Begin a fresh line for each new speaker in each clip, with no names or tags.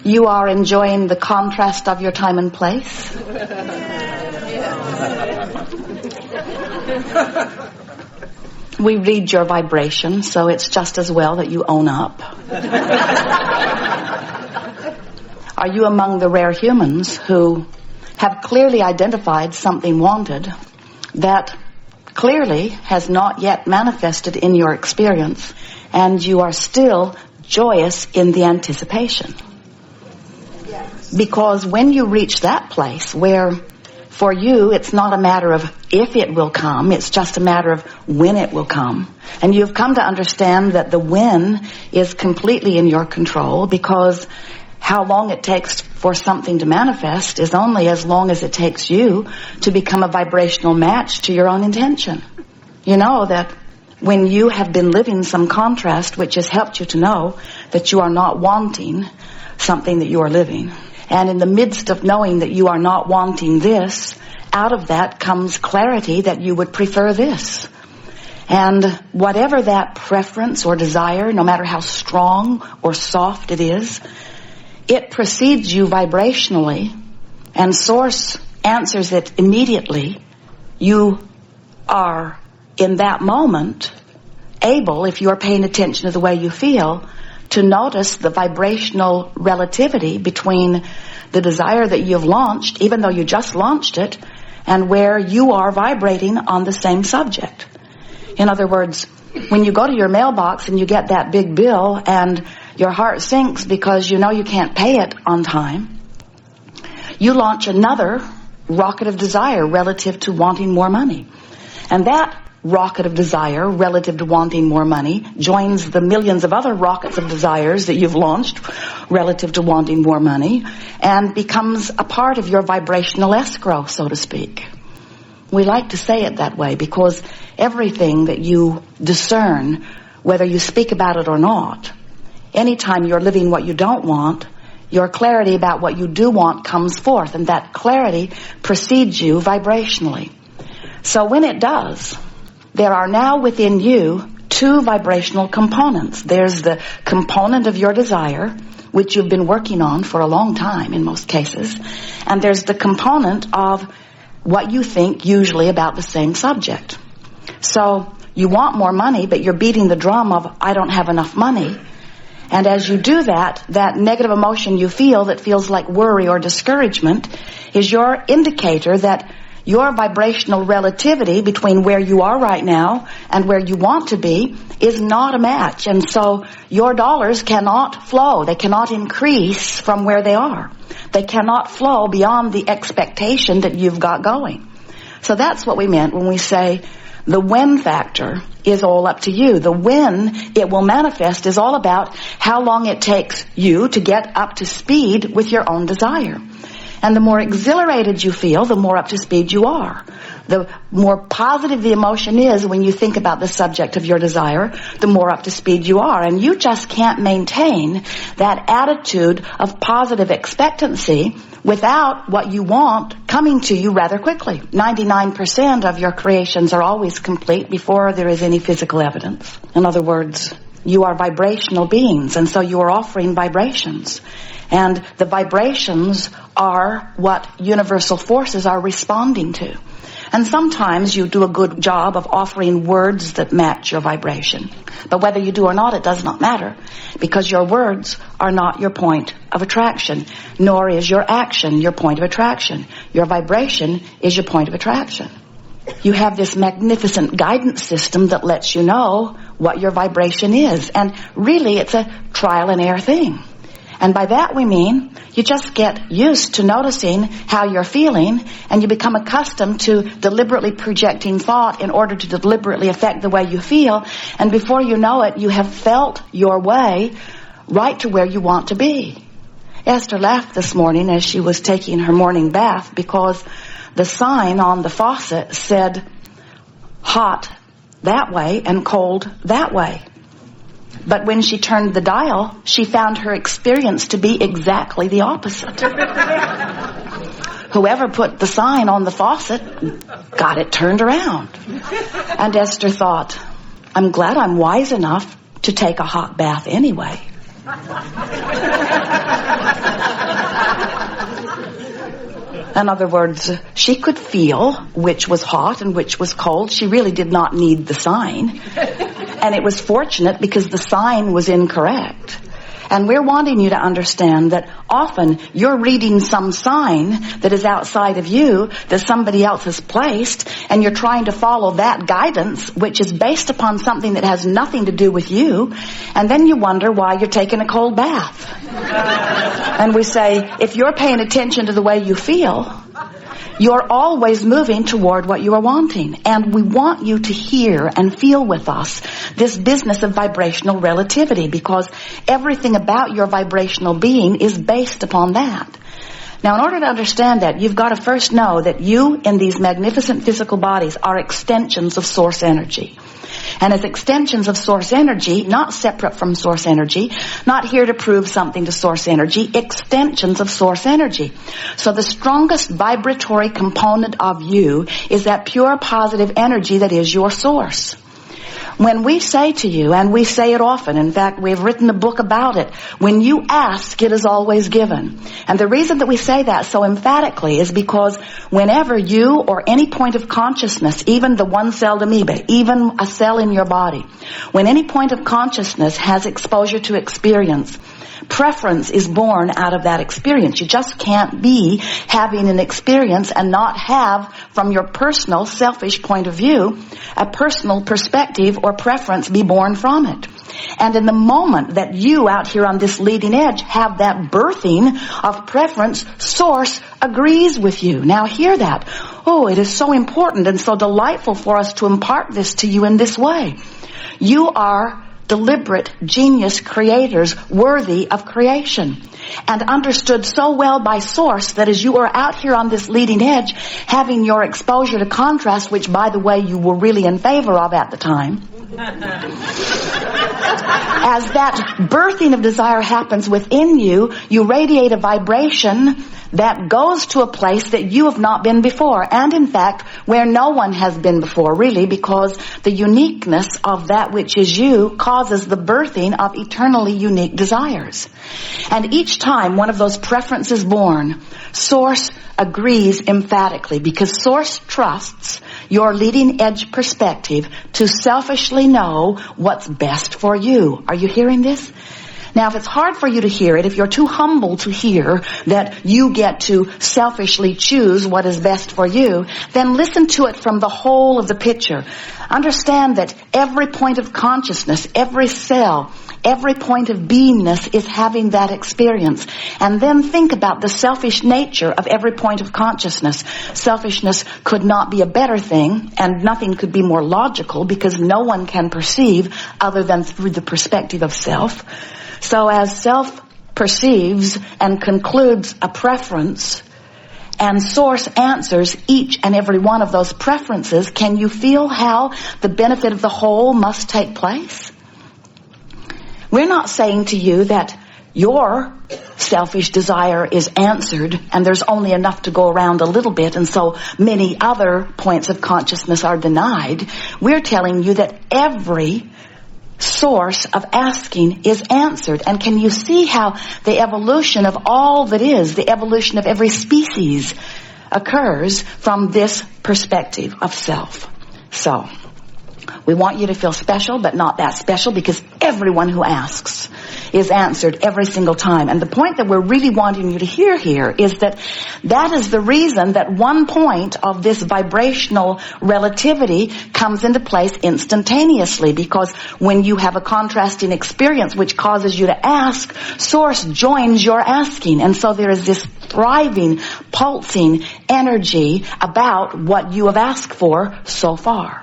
You are enjoying the contrast of your time and place. We read your vibration, so it's just as well that you own up. Are you among the rare humans who have clearly identified something wanted that clearly has not yet manifested in your experience, and you are still joyous in the anticipation? Yes. Because when you reach that place where for you it's not a matter of if it will come, it's just a matter of when it will come, and you've come to understand that the when is completely in your control, because how long it takes for something to manifest is only as long as it takes you to become a vibrational match to your own intention. You know that when you have been living some contrast which has helped you to know that you are not wanting something that you are living. And in the midst of knowing that you are not wanting this, out of that comes clarity that you would prefer this. And whatever that preference or desire, no matter how strong or soft it is, it precedes you vibrationally, and Source answers it immediately. You are, in that moment, able, if you are paying attention to the way you feel, to notice the vibrational relativity between the desire that you've launched, even though you just launched it, and where you are vibrating on the same subject. In other words, when you go to your mailbox and you get that big bill and your heart sinks because you know you can't pay it on time, you launch another rocket of desire relative to wanting more money. And that rocket of desire relative to wanting more money joins the millions of other rockets of desires that you've launched relative to wanting more money, and becomes a part of your vibrational escrow, so to speak. We like to say it that way because everything that you discern, whether you speak about it or not, anytime you're living what you don't want, your clarity about what you do want comes forth, and that clarity precedes you vibrationally. So when it does, there are now within you two vibrational components. There's the component of your desire, which you've been working on for a long time in most cases, and there's the component of what you think usually about the same subject. So you want more money, but you're beating the drum of, I don't have enough money. And as you do that, that negative emotion you feel that feels like worry or discouragement is your indicator that your vibrational relativity between where you are right now and where you want to be is not a match. And so your dollars cannot flow. They cannot increase from where they are. They cannot flow beyond the expectation that you've got going. So that's what we meant when we say the when factor is all up to you. The when it will manifest is all about how long it takes you to get up to speed with your own desire. And the more exhilarated you feel, the more up to speed you are. The more positive the emotion is when you think about the subject of your desire, the more up to speed you are. And you just can't maintain that attitude of positive expectancy without what you want coming to you rather quickly. 99% of your creations are always complete before there is any physical evidence. In other words, you are vibrational beings, and so you are offering vibrations. And the vibrations are what universal forces are responding to. And sometimes you do a good job of offering words that match your vibration. But whether you do or not, it does not matter, because your words are not your point of attraction, nor is your action your point of attraction. Your vibration is your point of attraction. You have this magnificent guidance system that lets you know what your vibration is. And really, it's a trial and error thing. And by that we mean you just get used to noticing how you're feeling, and you become accustomed to deliberately projecting thought in order to deliberately affect the way you feel. And before you know it, you have felt your way right to where you want to be. Esther laughed this morning as she was taking her morning bath because the sign on the faucet said hot that way and cold that way. But when she turned the dial, she found her experience to be exactly the opposite. Whoever put the sign on the faucet got it turned around. And Esther thought, I'm glad I'm wise enough to take a hot bath anyway. In other words, she could feel which was hot and which was cold. She really did not need the sign. And it was fortunate because the sign was incorrect. And we're wanting you to understand that often you're reading some sign that is outside of you that somebody else has placed, and you're trying to follow that guidance, which is based upon something that has nothing to do with you, and then you wonder why you're taking a cold bath. And we say, if you're paying attention to the way you feel, you're always moving toward what you are wanting. And we want you to hear and feel with us this business of vibrational relativity, because everything about your vibrational being is based upon that. Now, in order to understand that, you've got to first know that you in these magnificent physical bodies are extensions of source energy. And as extensions of source energy, not separate from source energy, not here to prove something to source energy, extensions of source energy. So the strongest vibratory component of you is that pure positive energy that is your source. When we say to you, and we say it often, in fact, we've written a book about it, when you ask, it is always given. And the reason that we say that so emphatically is because whenever you or any point of consciousness, even the one-celled amoeba, even a cell in your body, when any point of consciousness has exposure to experience, preference is born out of that experience. You just can't be having an experience and not have, from your personal, selfish point of view, a personal perspective or preference be born from it. And in the moment that you out here on this leading edge have that birthing of preference, source agrees with you. Now hear that. Oh, it is so important and so delightful for us to impart this to you in this way. You are deliberate genius creators worthy of creation, and understood so well by source that as you are out here on this leading edge having your exposure to contrast, which by the way you were really in favor of at the time, as that birthing of desire happens within you, you radiate a vibration that goes to a place that you have not been before, and in fact where no one has been before, really, because the uniqueness of that which is you causes the birthing of eternally unique desires. And each time one of those preferences is born, source agrees emphatically, because source trusts your leading edge perspective to selfishly know what's best for you. Are you hearing this? Now, if it's hard for you to hear it, if you're too humble to hear that you get to selfishly choose what is best for you, then listen to it from the whole of the picture. Understand that every point of consciousness, every cell, every point of beingness is having that experience. And then think about the selfish nature of every point of consciousness. Selfishness could not be a better thing, and nothing could be more logical, because no one can perceive other than through the perspective of self. So as self perceives and concludes a preference, and source answers each and every one of those preferences, can you feel how the benefit of the whole must take place? We're not saying to you that your selfish desire is answered and there's only enough to go around a little bit, and so many other points of consciousness are denied. We're telling you that every source of asking is answered. And can you see how the evolution of all that is, the evolution of every species, occurs from this perspective of self? So, we want you to feel special, but not that special, because everyone who asks is answered every single time. And the point that we're really wanting you to hear here is that that is the reason that one point of this vibrational relativity comes into place instantaneously, because when you have a contrasting experience which causes you to ask, source joins your asking. And so there is this thriving, pulsing energy about what you have asked for so far.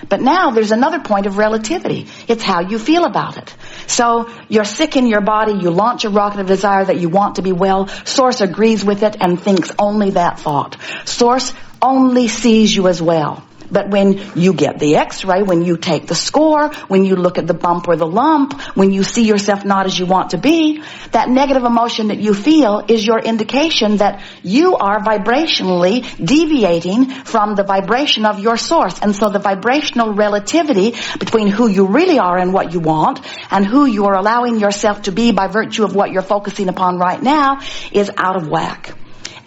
But now there's another point of relativity. It's how you feel about it. So you're sick in your body, you launch a rocket of desire that you want to be well. Source agrees with it and thinks only that thought. Source only sees you as well. But when you get the x-ray, when you take the score, when you look at the bump or the lump, when you see yourself not as you want to be, that negative emotion that you feel is your indication that you are vibrationally deviating from the vibration of your source. And so the vibrational relativity between who you really are and what you want, and who you are allowing yourself to be by virtue of what you're focusing upon right now, is out of whack.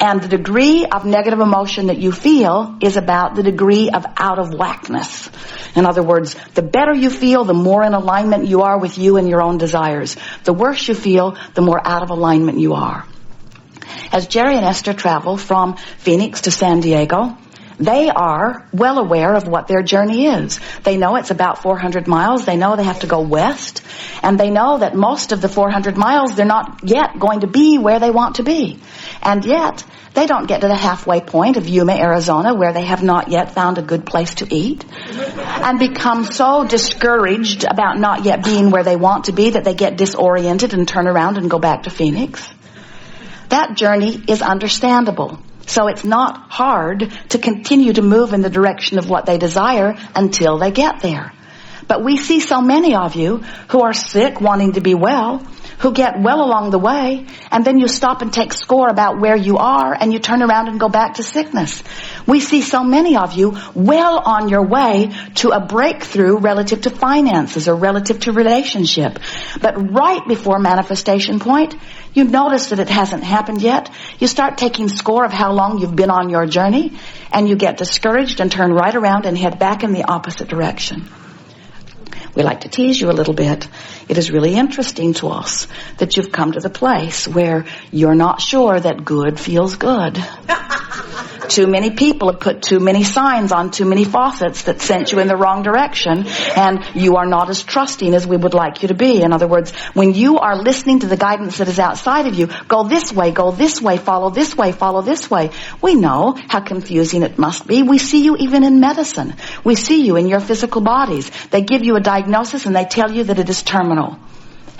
And the degree of negative emotion that you feel is about the degree of out of whackness. In other words, the better you feel, the more in alignment you are with you and your own desires. The worse you feel, the more out of alignment you are. As Jerry and Esther travel from Phoenix to San Diego, they are well aware of what their journey is. They know it's about 400 miles. They know they have to go west. And they know that most of the 400 miles, they're not yet going to be where they want to be. And yet, they don't get to the halfway point of Yuma, Arizona, where they have not yet found a good place to eat, and become so discouraged about not yet being where they want to be that they get disoriented and turn around and go back to Phoenix. That journey is understandable. So it's not hard to continue to move in the direction of what they desire until they get there. But we see so many of you who are sick, wanting to be well, who get well along the way, and then you stop and take score about where you are, and you turn around and go back to sickness. We see so many of you well on your way to a breakthrough relative to finances or relative to relationship. But right before manifestation point, you notice that it hasn't happened yet. You start taking score of how long you've been on your journey, and you get discouraged and turn right around and head back in the opposite direction. We like to tease you a little bit. It is really interesting to us that you've come to the place where you're not sure that good feels good. Too many people have put too many signs on too many faucets that sent you in the wrong direction, and you are not as trusting as we would like you to be. In other words, when you are listening to the guidance that is outside of you, go this way, follow this way, follow this way. We know how confusing it must be. We see you even in medicine. We see you in your physical bodies. They give you a diagnosis and they tell you that it is terminal.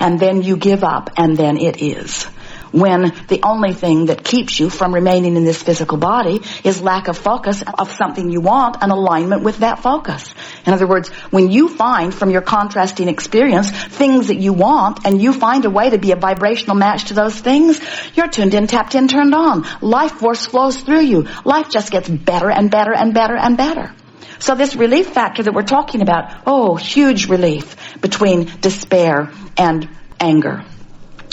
And then you give up, and then it is. When the only thing that keeps you from remaining in this physical body is lack of focus of something you want and alignment with that focus. In other words, when you find from your contrasting experience things that you want, and you find a way to be a vibrational match to those things, you're tuned in, tapped in, turned on. Life force flows through you. Life just gets better and better and better and better. So this relief factor that we're talking about, huge relief between despair and anger.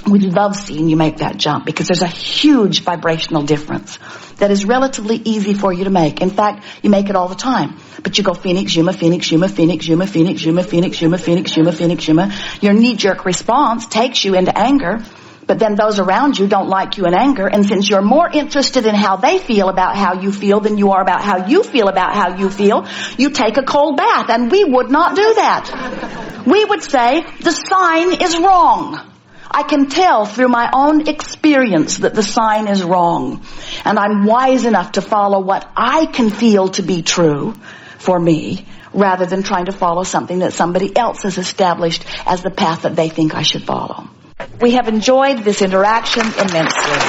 We love seeing you make that jump because there's a huge vibrational difference that is relatively easy for you to make. In fact, you make it all the time. But you go Phoenix, Yuma, Phoenix, Yuma, Phoenix, Yuma, Phoenix, Yuma, Phoenix, Yuma, Phoenix, Yuma, Phoenix, Yuma. Your knee-jerk response takes you into anger, but then those around you don't like you in anger, and since you're more interested in how they feel about how you feel than you are about how you feel about how you feel, you take a cold bath, and we would not do that. We would say, the sign is wrong. I can tell through my own experience that the sign is wrong. And I'm wise enough to follow what I can feel to be true for me, rather than trying to follow something that somebody else has established as the path that they think I should follow. We have enjoyed this interaction immensely.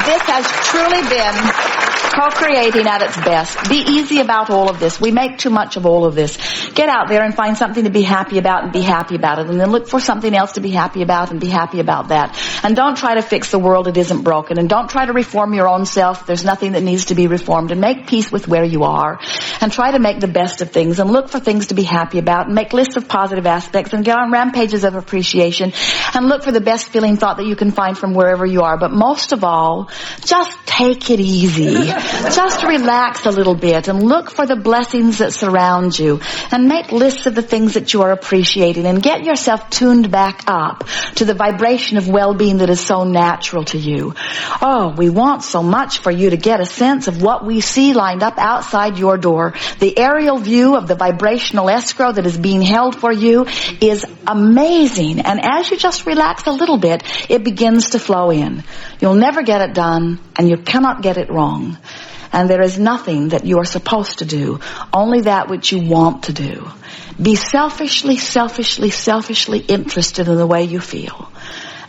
This has truly been co-creating at its best. Be easy about all of this. We make too much of all of this. Get out there and find something to be happy about and be happy about it. And then look for something else to be happy about and be happy about that. And don't try to fix the world that isn't broken. And don't try to reform your own self. There's nothing that needs to be reformed. And make peace with where you are. And try to make the best of things. And look for things to be happy about. And make lists of positive aspects. And get on rampages of appreciation. And look for the best feeling thought that you can find from wherever you are. But most of all, just take it easy. Just relax a little bit and look for the blessings that surround you, and make lists of the things that you are appreciating, and get yourself tuned back up to the vibration of well-being that is so natural to you. We want so much for you to get a sense of what we see lined up outside your door. The aerial view of the vibrational escrow that is being held for you is amazing, and as you just relax a little bit, it begins to flow in. You'll never get it done, and you cannot get it wrong. And there is nothing that you are supposed to do, only that which you want to do. Be selfishly interested in the way you feel.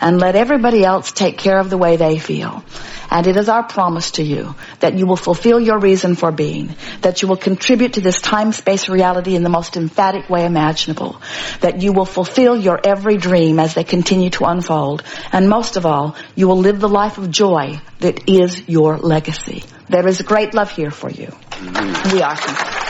And let everybody else take care of the way they feel. And it is our promise to you that you will fulfill your reason for being, that you will contribute to this time-space reality in the most emphatic way imaginable, that you will fulfill your every dream as they continue to unfold, and most of all, you will live the life of joy that is your legacy. There is great love here for you. We are complete.